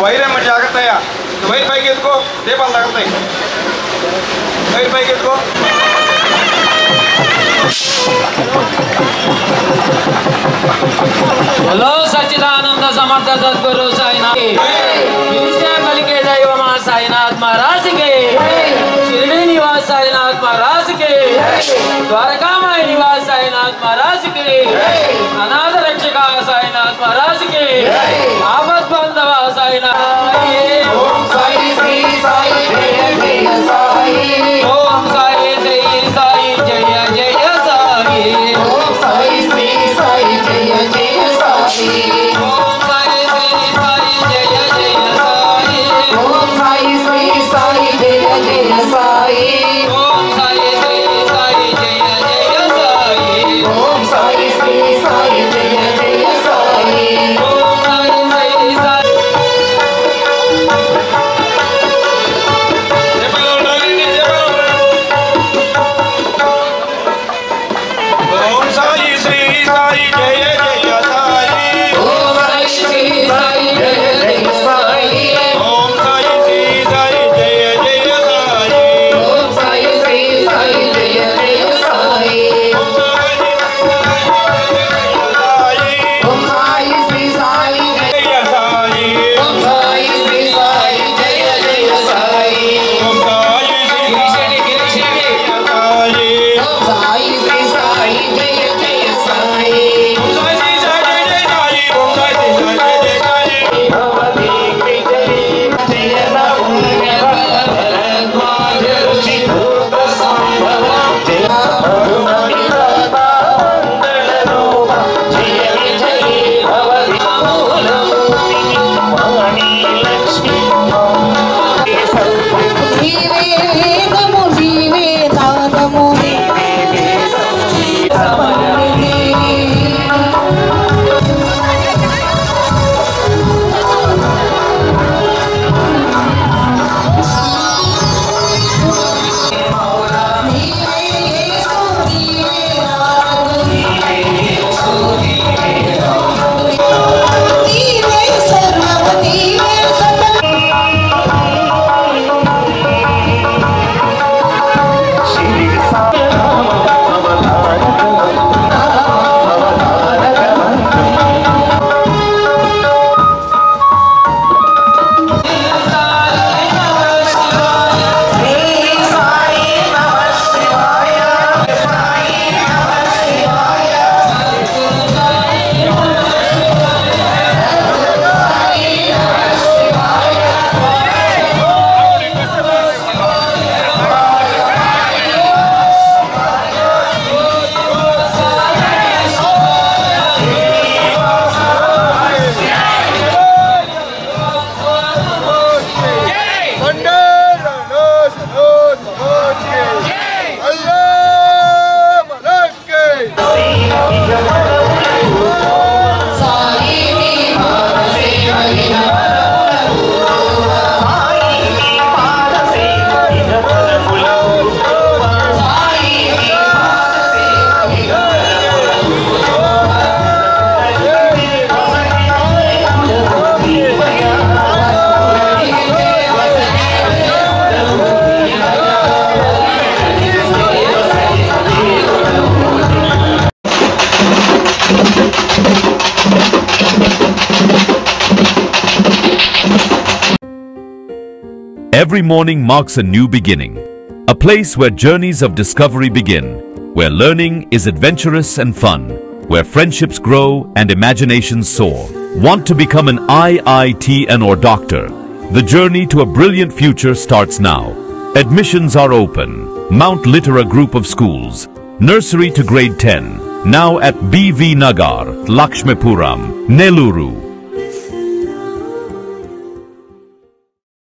వైరే మంచి జాగ్రత్తయ్యా వైర్ పైకి ఎత్తుకో దీపాలు తగులుతాయి వైర్ పైకి ఎత్తుకో హలో సచ్చిదానంద సమర్థ సద్గురు సాయినాథ్ పలికే దైవ సాయినాథ్ మహారాజ్ కి షిరిడి నివాస్ సాయినాథ్ మహారాజ్ కి ద్వారకామాయి నివాస్ సాయినాథ్ మహారాజ్ కి అనాథ రక్షక సాయినాథ్ మహారాజ్ కి ఆపద్ బాంధవ సాయినాథ్ ఓం సాయి శ్రీ సాయి జయ జయ సాయి ఓం సాయి శ్రీ సాయి జయ జయ సాయి ఓం సాయి శ్రీ సాయి జయ జయ సాయి ఓం సాయి శ్రీ సాయి జయ జయ సాయి ఓం సాయి శ్రీ సాయి జయ జయ సాయి ఓం సాయి శ్రీ సాయి జయ జయ సాయి ఓం సాయి శ్రీ సాయి జయ జయ సాయి ఓం సాయి శ్రీ సాయి ఓం సాయి శ్రీ సాయి జయ జయ సాయి ఓం సాయి శ్రీ సాయి జయ జయ సాయి ఓం సాయి శ్రీ సాయి జయ జయ సాయి ఓం సాయి శ్రీ సాయి జయ జయ సాయి ఓం సాయి ఓం సాయి శ్రీ సాయి జయ సాయి ఓం సాయి శ్రీ సాయి జయ జయ సాయి ఓం సాయి శ్రీ గిరిశెట్టి సాయి ఓం సాయి శ్రీ సాయి జయ జయ సాయి ఓం సాయి శ్రీ సాయి జయ జయ సాయి ఓం సాయి శ్రీ సాయి జయ జయ సాయి భవతి విజయ జయన పుణ్య బల మాధవ శివోప సంభవ జయ జయ విజయ భవతి మూలమూర్తి వాణి లక్ష్మీ నీవే వేదము నీవే నాదము నీవే సమన్వితి నీవే యేసు నీవే నాదము నీవే సర్వము నీవే సకల Every morning marks a new beginning, a place where journeys of discovery begin, where learning is adventurous and fun, where friendships grow and imaginations soar. Want to become an IITN or doctor? The journey to a brilliant future starts now. Admissions are open. Mount Litera Group of Schools, Nursery to Grade 10, now at BV Nagar, Lakshmipuram, Nelluru.